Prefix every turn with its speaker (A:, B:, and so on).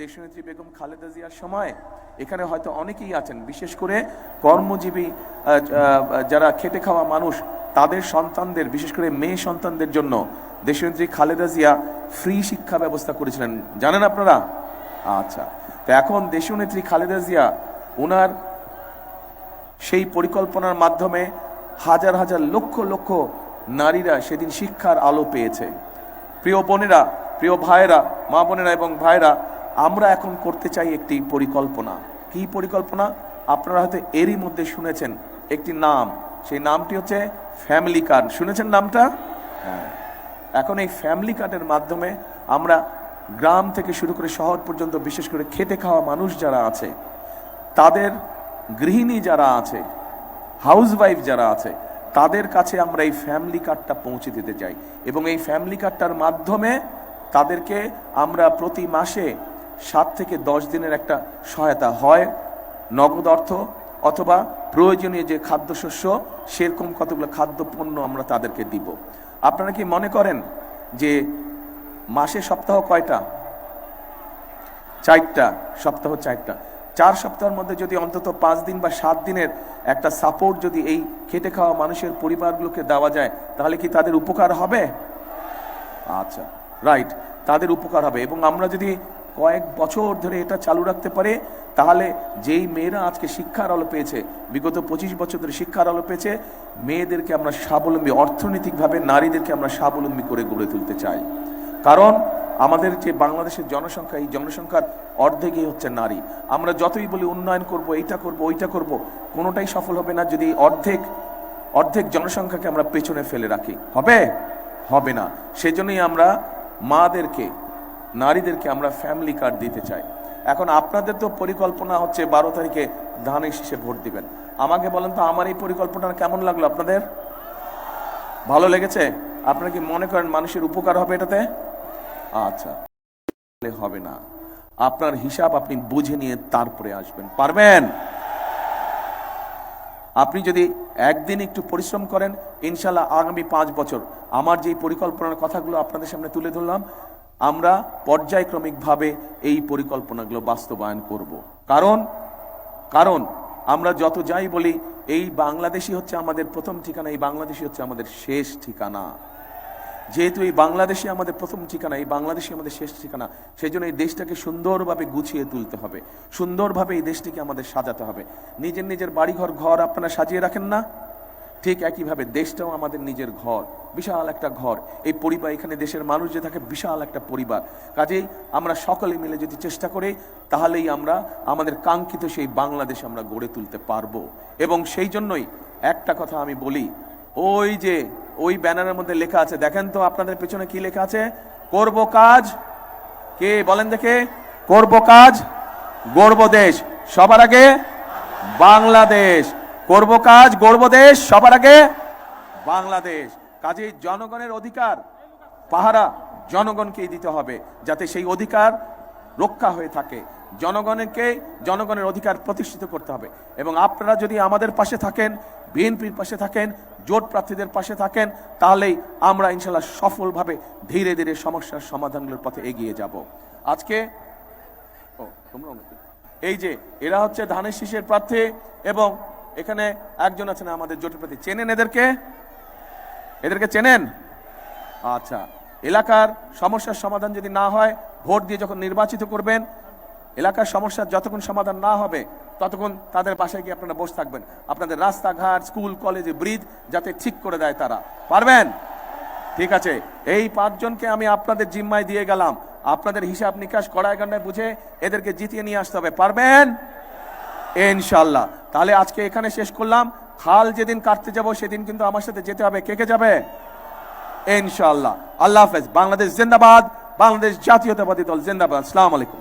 A: দেশনেত্রী বেগম খালেদা জিয়ার সময় এখানে হয়তো অনেকেই আছেন, বিশেষ করে কর্মজীবী যারা খেটে খাওয়া মানুষ, তাদের সন্তানদের, বিশেষ করে মেয়ে সন্তানদের জন্য দেশনেত্রী খালেদা জিয়া ফ্রি শিক্ষা ব্যবস্থা করেছিলেন, জানেন আপনারা? আচ্ছা, তো এখন দেশনেত্রী খালেদা জিয়া ওনার সেই পরিকল্পনার মাধ্যমে হাজার হাজার লক্ষ লক্ষ নারীরা সেদিন শিক্ষার আলো পেয়েছে। প্রিয় বোনেরা, প্রিয় ভাইয়েরা, মা বোনেরা এবং ভাইরা, আমরা এখন করতে চাই একটি পরিকল্পনা। কি পরিকল্পনা? আপনারা হয়তো এরই মধ্যে শুনেছেন একটি নাম, সেই নামটি হচ্ছে ফ্যামিলি কার্ড। শুনেছেন নামটা? হ্যাঁ। এখন এই ফ্যামিলি কার্ডের মাধ্যমে আমরা গ্রাম থেকে শুরু করে শহর পর্যন্ত, বিশেষ করে খেটে খাওয়া মানুষ যারা আছে, তাদের গৃহিণী যারা আছে, হাউসওয়াইফ যারা আছে, তাদের কাছে আমরা এই ফ্যামিলি কার্ডটা পৌঁছে দিতে চাই। এবং এই ফ্যামিলি কার্ডটার মাধ্যমে তাদেরকে আমরা প্রতি মাসে 7 থেকে 10 দিনের একটা সহায়তা, হয় নগদ অর্থ অথবা প্রয়োজনীয় যে খাদ্যশস্য, সেরকম কতগুলো খাদ্যপণ্য আমরা তাদেরকে দিব। আপনারা কি মনে করেন যে মাসে সপ্তাহ কয়টা? 4টা সপ্তাহ, 4টা। 4 সপ্তাহের মধ্যে যদি অন্তত 5 দিন বা 7 দিনের একটা সাপোর্ট যদি এই খেটে খাওয়া মানুষের পরিবারগুলোকে দেওয়া যায়, তাহলে কি তাদের উপকার হবে? আচ্ছা, রাইট, তাদের উপকার হবে। এবং আমরা যদি কয়েক বছর ধরে এটা চালু রাখতে পারি, তাহলে যেই মেয়েরা আজকে শিক্ষার আলো পেয়েছে, বিগত 25 বছর ধরে শিক্ষার আলো পেয়েছে, মেয়েদেরকে আমরা স্বাবলম্বী, অর্থনৈতিকভাবে নারীদেরকে আমরা স্বাবলম্বী করে গড়ে তুলতে চাই। কারণ আমাদের যে বাংলাদেশের জনসংখ্যা, এই জনসংখ্যার অর্ধেকই হচ্ছে নারী। আমরা যতই বলি উন্নয়ন করব, এইটা করব, ওইটা করব, কোনোটাই সফল হবে না যদি অর্ধেক জনসংখ্যাকে আমরা পেছনে ফেলে রাখি। হবে না। সেজন্যই আমরা মাদেরকে, নারীদেরকে আমরা ফ্যামিলি কার্ড দিতে চাই। এখন আপনাদের তো পরিকল্পনা হচ্ছে 12 তারিখে ধানের শীষে ভোট দিবেন। আমাকে বলেন তো, আমার এই পরিকল্পনা কেমন লাগলো আপনাদের? ভালো লেগেছে? আপনারা কি মনে করেন মানুষের উপকার হবে এটাতে? আচ্ছা, হবে না। আপনার হিসাব আপনি বুঝে নিয়ে তারপরে আসবেন, পারবেন? আপনি যদি একদিন একটু পরিশ্রম করেন, ইনশাল্লাহ আগামী 5 বছর আমার যে পরিকল্পনার কথাগুলো আপনাদের সামনে তুলে ধরলাম, আমরা পর্যায়ক্রমিকভাবে এই পরিকল্পনাগুলো বাস্তবায়ন করব। কারণ আমরা যত যাই বলি, এই বাংলাদেশই হচ্ছে আমাদের প্রথম ঠিকানা, এই বাংলাদেশই হচ্ছে আমাদের শেষ ঠিকানা। যেহেতু এই বাংলাদেশই আমাদের প্রথম ঠিকানা, এই বাংলাদেশই আমাদের শেষ ঠিকানা, সেই জন্য এই দেশটাকে সুন্দরভাবে গুছিয়ে তুলতে হবে, সুন্দরভাবে এই দেশটিকে আমাদের সাজাতে হবে। নিজের ঘর আপনারা সাজিয়ে রাখেন না? ঠিক একইভাবে দেশটাও আমাদের নিজের ঘর, বিশাল একটা ঘর। এই পরিবার, এখানে দেশের মানুষ যে থাকে, বিশাল একটা পরিবার। কাজেই আমরা সকলে মিলে যদি চেষ্টা করি, তাহলেই আমরা আমাদের কাঙ্ক্ষিত সেই বাংলাদেশ আমরা গড়ে তুলতে পারবো। এবং সেই জন্যই একটা কথা আমি বলি, ওই ব্যানারের মধ্যে লেখা আছে, দেখেন তো আপনাদের পেছনে কি লেখা আছে? করব কাজ, কে বলেন দেখে? করব কাজ, গড়ব দেশ, সবার আগে বাংলাদেশ। করব কাজ, গড়ব দেশ, সবার আগে বাংলাদেশ। কাজেই জনগণের অধিকার পাহারা জনগণকেই দিতে হবে, যাতে সেই অধিকার রক্ষা হয়ে থাকে। জনগণের অধিকার প্রতিষ্ঠিত করতে হবে। এবং আপনারা যদি আমাদের পাশে থাকেন, বিএনপির পাশে থাকেন, জোট প্রার্থীদের পাশে থাকেন, তাহলেই আমরা ইনশাল্লাহ সফলভাবে ধীরে ধীরে সমস্যার সমাধানগুলোর পথে এগিয়ে যাব। আজকে এই যে এরা হচ্ছে ধানের শীষের প্রার্থী, এবং এখানে একজন আছেন আমাদের জোট প্রার্থী। চেনেন এদেরকে চেনেন? আচ্ছা, এলাকার সমস্যার সমাধান যদি না হয়, ভোট দিয়ে যখন নির্বাচিত করবেন, এলাকার সমস্যার যতক্ষণ সমাধান না হবে, ততক্ষণ তাদের বাসায় গিয়ে আপনারা বসে থাকবেন। আপনাদের রাস্তাঘাট, স্কুল, কলেজে, ব্রিজ যাতে ঠিক করে দেয় তারা। পারবেন? ঠিক আছে, এই 5 জনকে আমি আপনাদের জিম্মায় দিয়ে গেলাম। আপনাদের হিসাব নিকাশ কড়ায় গণ্ডায় বুঝে এদেরকে জিতিয়ে নিয়ে আসতে হবে। পারবেন ইনশাল্লাহ? তাহলে আজকে এখানে শেষ করলাম। খাল যেদিন কাটতে যাব, সেদিন কিন্তু আমার সাথে যেতে হবে। কে যাবে? ইনশাল্লাহ। আল্লাহ হাফেজ। বাংলাদেশ জিন্দাবাদ, বাংলাদেশ জাতীয়তাবাদী দল জিন্দাবাদ। আসসালামু আলাইকুম।